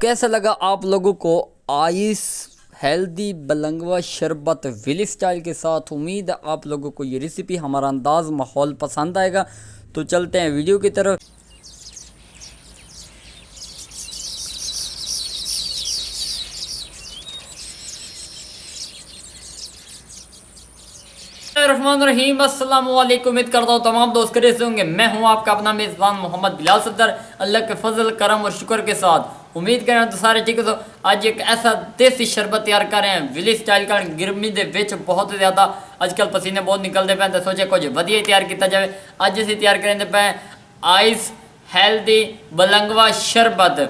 कैसा लगा आप लोगों को आइस हेल्दी बलंगवा शरबत विली स्टाइल के साथ। उम्मीद है आप लोगों को ये रेसिपी हमारा अंदाज माहौल पसंद आएगा। तो चलते हैं वीडियो की तरफ। रहमान रहीम अस्सलाम वालेकुम। उम्मीद करता हूँ तमाम दोस्त करे से होंगे। मैं हूँ आपका अपना मेज़बान मोहम्मद बिलाल सदर, अल्लाह के फजल करम और शुक्र के साथ उम्मीद करें तो सारे ठीक हो। आज एक ऐसा देसी शरबत तैयार कर रहे हैं विली स्टाइल का। गर्मी के विच बहुत ज़्यादा आजकल पसीने बहुत निकलते पे, तो सोचे कुछ वधिया तैयार किया जाए। अज असीं तैयार करेंगे पे आइस हेल्दी बलंगवा शरबत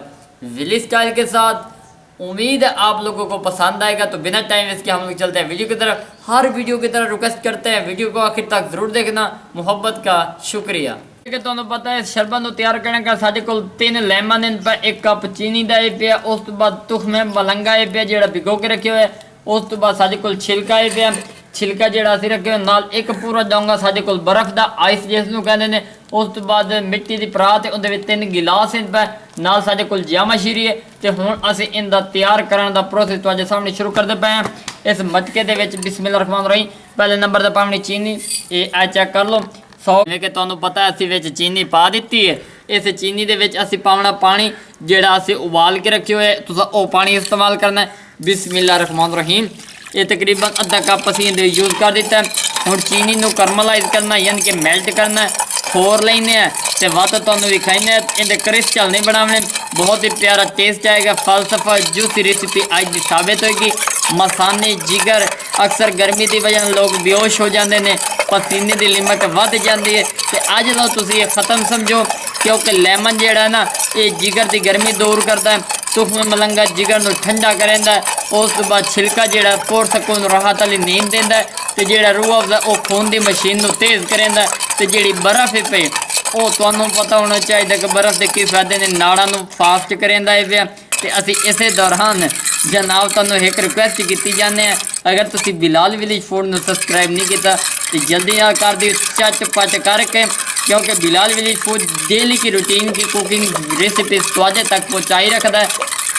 विली स्टाइल के साथ। उम्मीद है आप लोगों को पसंद आएगा। तो बिना टाइम वेस्ट के हम लोग चलते हैं वीडियो की तरफ। हर वीडियो की तरफ रिक्वेस्ट करते हैं वीडियो को आखिर तक जरूर देखना, मोहब्बत का शुक्रिया। ਤੁਹਾਨੂੰ पता है शरबत ਨੂੰ ਤਿਆਰ ਕਰਨ ਦਾ ਸਾਡੇ ਕੋਲ 3 ਲੈਮਨ ਹਨ, 1 ਕੱਪ ਚੀਨੀ ਦਾ ਇਹ ਪਿਆ, ਉਸ ਤੋਂ ਬਾਅਦ ਤੁਖਮੇ ਮਲੰਗਾ ਇਹ ਪਿਆ ਜਿਹੜਾ ਭਿਗੋ ਕੇ ਰੱਖਿਆ ਹੋਇਆ, ਉਸ ਤੋਂ ਬਾਅਦ ਸਾਡੇ ਕੋਲ ਛਿਲਕਾ ਇਹ ਪਿਆ, ਛਿਲਕਾ ਜਿਹੜਾ ਅਸੀਂ ਰੱਖਿਆ ਨਾਲ ਇੱਕ ਪੂਰਾ ਜਾਊਂਗਾ ਸਾਡੇ ਕੋਲ ਬਰਫ਼ ਦਾ ਆਈਸ ਜਿਸ ਨੂੰ ਕਹਿੰਦੇ ਨੇ। ਉਸ ਤੋਂ ਬਾਅਦ ਮਿੱਟੀ ਦੀ ਪਰਾਤ ਉਹਦੇ ਵਿੱਚ 3 ਗਿਲਾਸ ਹਨ ਪਏ, ਨਾਲ ਸਾਡੇ ਕੋਲ ਜਾਮਾ ਸ਼ੀਰੀ ਹੈ। ਤੇ ਹੁਣ ਅਸੀਂ ਇਹਦਾ ਤਿਆਰ ਕਰਨ ਦਾ ਪ੍ਰੋਸੈਸ ਤੁਹਾਡੇ ਸਾਹਮਣੇ ਸ਼ੁਰੂ ਕਰਦੇ ਪਏ ਹਾਂ। ਇਸ ਮਟਕੇ ਦੇ ਵਿੱਚ ਬਿਸਮਿਲ੍ਲਾ ਰਹਿਮਾਨ ਰਹੀਮ ਪਹਿਲੇ ਨੰਬਰ ਤੇ ਪਾਉਣੀ ਚੀਨੀ। ਇਹ ਆ ਚੈੱਕ ਕਰ ਲਓ 100 ਜਿਵੇਂ ਤੁਹਾਨੂੰ ਪਤਾ ਅਸੀਂ ਵਿੱਚ ਚੀਨੀ ਪਾ ਦਿੱਤੀ ਹੈ। ਇਸ ਚੀਨੀ ਦੇ ਵਿੱਚ ਅਸੀਂ ਪਾਉਣਾ ਪਾਣੀ ਜਿਹੜਾ ਅਸੀਂ ਉਬਾਲ ਕੇ ਰੱਖਿਆ ਹੋਇਆ, ਤੁਸੀਂ ਉਹ ਪਾਣੀ ਇਸਤੇਮਾਲ ਕਰਨਾ। ਬਿਸਮਿਲ੍ਲਾ ਰਹਿਮਾਨ ਰਹੀਮ ਇਹ ਤਕਰੀਬਨ ਅੱਧਾ ਕੱਪ ਅਸੀਂ ਇਹਦੇ ਯੂਜ਼ ਕਰ ਦਿੱਤਾ। ਹੁਣ ਚੀਨੀ ਨੂੰ ਕਰਮਲਾਈਜ਼ ਕਰਨਾ ਯਾਨੀ ਕਿ ਮੈਲਟ ਕਰਨਾ, ਖੋਰ ਲੈਣੇ ਆ ਤੇ ਵੱਧ ਤੁਹਾਨੂੰ ਵਿਖਾਈਨੇ ਇਹਦੇ ਕ੍ਰਿਸਟਲ ਨਹੀਂ ਬਣਾਉਣੇ। बहुत ही प्यारा टेस्ट आएगा। फलसफा जूसी रेसिपी आज की साबित होगी। मसाने जिगर अक्सर गर्मी की वजह लोग बेहोश हो जाते हैं, पसीने की लिमिट वध जाती है। तो अज तो तुम ये ख़त्म समझो क्योंकि लेमन जोड़ा ना ये जिगर की गर्मी दूर करता है। तुखम मलंगा जिगर को ठंडा करेंदा है। उस तो बाद छिलका जोड़ा पुरस को राहत वाली नींद देंदा है। तो जोड़ा रूह अफजा वो खून की मशीन को तेज़ करेंदा है। तो जी बर्फ़ है पे वो तुहानू पता होना चाहिए कि बर्फ़ के की फायदे ने नाड़ा फास्ट करेंदा है पिया। तो असी इस दौरान जनाब तुहानू एक रिक्वेस्ट की जाने अगर तुसी बिलाल विलेज फूड को सबसक्राइब नहीं किया तो जल्दी आ कर दी चट पट करके, क्योंकि बिलाल विलेज फूड डेली की रूटीन की कुकिंग रेसिपी तुहाडे तक पहुँचाई रखता है।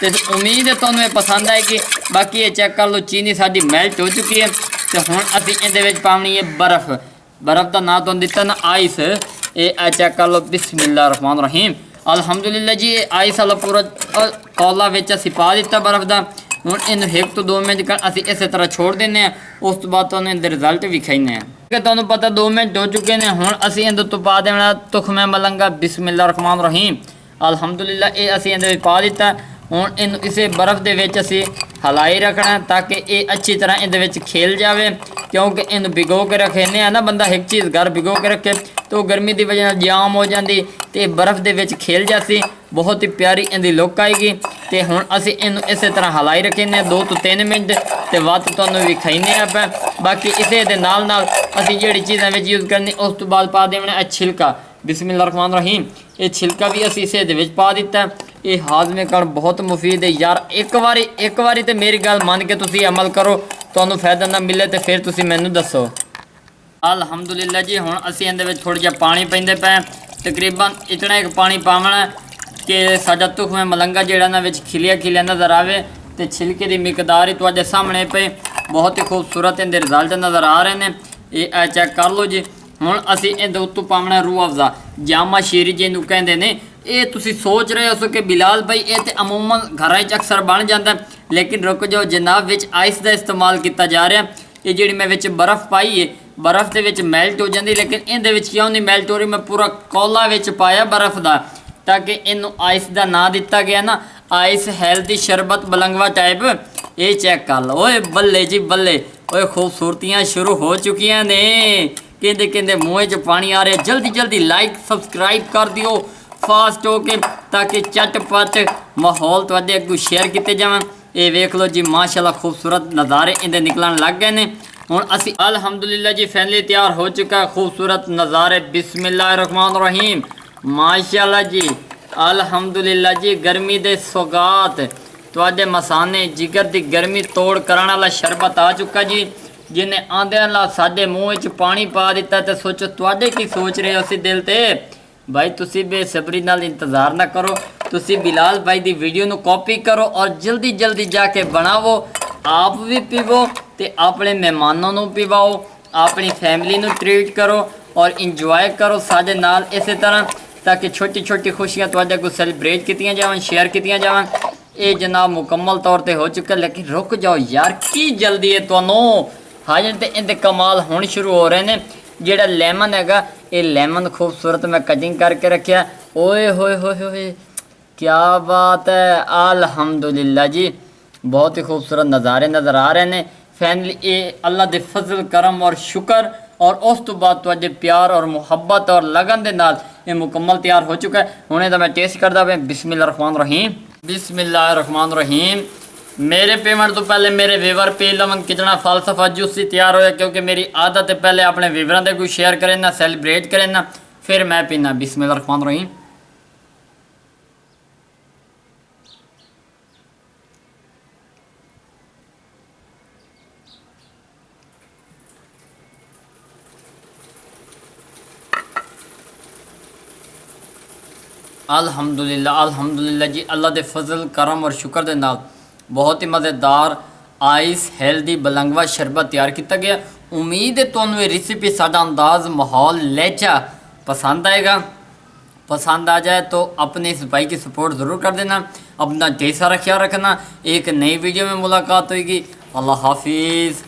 तो उम्मीद है तुहानू पसंद आएगी। बाकी ये चेक कर लो चीनी साडी मैल्ट हो चुकी है। तो हुण असी इहदे विच पाउणी है बर्फ़। बर्फ़ का नाम तुहानू दिता ना आइस। ये चेक कर लो बिस्मिल्लाह रहमान रहीम अल्हम्दुलिल्लाह जी। ये आइस वाला पूरा कौला विच असीं पा दिता बर्फ़ का। हुण इहनूं 1 तो 2 मिनट असीं इस तरह छोड़ दिंदे आ। उस तो बाद तुहानूं इहदे रिजल्ट विखाइने आ। तुहानूं पता 2 मिनट हो चुके हैं। हुण असीं इहदे तो पा देना तुखमे मलंगा बिस्मिल्लाह रहमान रहीम अल्हम्दुलिल्लाह। ये असीं इहदे विच पा दिता। हुण इहनूं इसे बर्फ़ दे विच असीं हलाई रखना ताकि ये अच्छी तरह इहदे विच खेल जाए, क्योंकि इन्हूं भिगो के रखेने आ ना बंदा एक चीज़ घर भिगो के रखे तो गर्मी की वजह जाम हो जाती तो बर्फ़ के विच खेल जाती। बहुत ही प्यारी इहदी लुक आएगी। तो हुण असीं इहनूं इस तरह हलाई रखेने 2 तो 3 मिनट तो वध तुहानूं विखाइने आ। बाकी इसे दे नाल नाल असीं जिहड़ी चीज़ां विच यूज़ करनी उस तो बाद पा देना छिलका बिस्मिल्लाह रहमान रहीम। ये छिलका भी असीं इसे दे विच पा दिता। ये हाजमे कारण बहुत मुफीद है यार। एक बारी तो मेरी गल मान के तुसीं अमल करो, तुहानूं फायदा ना मिले तो फिर तुसीं मैनूं दसो। अल्हम्दुलिल्लाह जी हुण असीं इहदे विच थोड़ा जिहा पानी पाइंदे पए। तकरीबन इतना एक पानी पावना कि साडा तुखमे मलंगा जिहड़ा ना विच खिलिया नज़र आवे। तो छिलके की मिकदार ही तुहाडे सामने पे बहुत ही खूबसूरत इहदे रिजल्ट नज़र आ रहे हैं। ये चेक कर लो जी। हुण असीं इहदे उत्तों पावना रूह अफजा जामा शीरी जिहनूं कहंदे ने। ये तुसी सोच रहे हो कि बिलाल भाई ये तो अमूमन घर अक्सर बन जाता है, लेकिन रुक जाओ जनाब विच आइस का इस्तेमाल किया जा रहा है। ये जी मैं विच बर्फ़ पाई है बर्फ़ के विच मैल्ट हो जाती, लेकिन इहदे विच क्यों नहीं मैल्ट हो रही। मैं पूरा कौला विच पाया बर्फ़ का ताकि इनू आइस का नाम दिता गया ना आइस हेल्दी शरबत बलंगवा टाइप। ये चेक कर लो ओए बल्ले जी बल्ले। ओए खूबसूरतियाँ शुरू हो चुकी ने। कहते कहते मुँह च पानी आ रहा है। जल्दी जल्दी लाइक सबसक्राइब कर दियो फास्ट हो के ताकि झटपट माहौल तुहाडे अगों शेयर किए जाए। ये वेख लो जी माशाल्लाह खूबसूरत नज़ारे इहदे निकलन लग गए हैं। हुण असीं अल्हम्दुलिल्लाह जी फाइनली तैयार हो चुका है खूबसूरत नज़ारे बिस्मिल्लाह रहमान रहीम माशाल्लाह जी अल्हम्दुलिल्लाह जी। गर्मी दे सौगात तुहाडे मसाने जिगर की गर्मी तोड़ करने वाला शरबत आ चुका जी, जिन्हें आंदे नाल साडे मूँह च पानी पा दिता। तो सोचो तुहाडे की सोच रहे हो उसी दिल ते भाई तुसी बेसब्री नाल इंतज़ार ना करो। ਤੁਸੀਂ ਬਿਲਾਲ ਭਾਈ ਦੀ ਵੀਡੀਓ ਨੂੰ ਕਾਪੀ ਕਰੋ ਔਰ ਜਲਦੀ ਜਲਦੀ ਜਾ ਕੇ ਬਣਾਵੋ, ਆਪ ਵੀ ਪੀਵੋ ਤੇ ਆਪਣੇ ਮਹਿਮਾਨਾਂ ਨੂੰ ਪਿਵਾਓ, ਆਪਣੀ ਫੈਮਿਲੀ ਨੂੰ ਟ੍ਰੀਟ ਕਰੋ ਔਰ ਇੰਜੋਏ ਕਰੋ ਸਾਡੇ ਨਾਲ ਇਸੇ ਤਰ੍ਹਾਂ, ताकि छोटी छोटी खुशियां ਤੁਹਾਡੇ को सैलीब्रेट कीतियां जावन, शेयर कीतियां जावन। ਇਹ जनाब मुकम्मल तौर पे हो चुका, लेकिन रुक जाओ यार की जल्दी है ਤੁਹਾਨੂੰ हाजर ते इनके कमाल होने शुरू हो रहे हैं। ਜਿਹੜਾ ਲੈਮਨ ਹੈਗਾ ਇਹ ਲੈਮਨ खूबसूरत मैं कटिंग करके रखा, ओए होए होए होए क्या बात है, अल्हम्दुलिल्लाह जी बहुत ही खूबसूरत नज़ारे नज़र आ रहे हैं। फैमिली ये अल्लाह दे फजल करम और शुक्र और उस तो बाद तुझे प्यार और मुहब्बत और लगन दे नाल ये मुकम्मल तैयार हो चुका है। हुणे तो मैं टेस्ट करदा पे बिस्मिल्लाहिर्रहमानिर्रहीम, बिस्मिल्लाहिर्रहमानिर्रहीम। मेरे पेमेंट तो पहले मेरे व्यूवर पे लवन कितना फलसफा जूसी तैयार होया, क्योंकि मेरी आदत है पहले अपने व्यूवरां दे कोई शेयर करे ना, सैलीब्रेट करे ना, फिर मैं पीना। बिस्मिल्लाहिर्रहमानिर्रहीम। अल्हम्दुलिल्लाह अल्हम्दुलिल्लाह जी, अल्लाह दे फजल करम और शुक्र दे नाल बहुत ही मज़ेदार आइस हेल्दी बलंगवा शरबत तैयार किया गया। उम्मीद है तुहानू ये रेसिपी साडा अंदाज़ माहौल लहजा पसंद आएगा। पसंद आ जाए तो अपने इस भाई की सपोर्ट ज़रूर कर देना, अपना ढेर सारा ख्याल रखना। एक नई वीडियो में मुलाकात होगी। अल्लाह हाफिज़।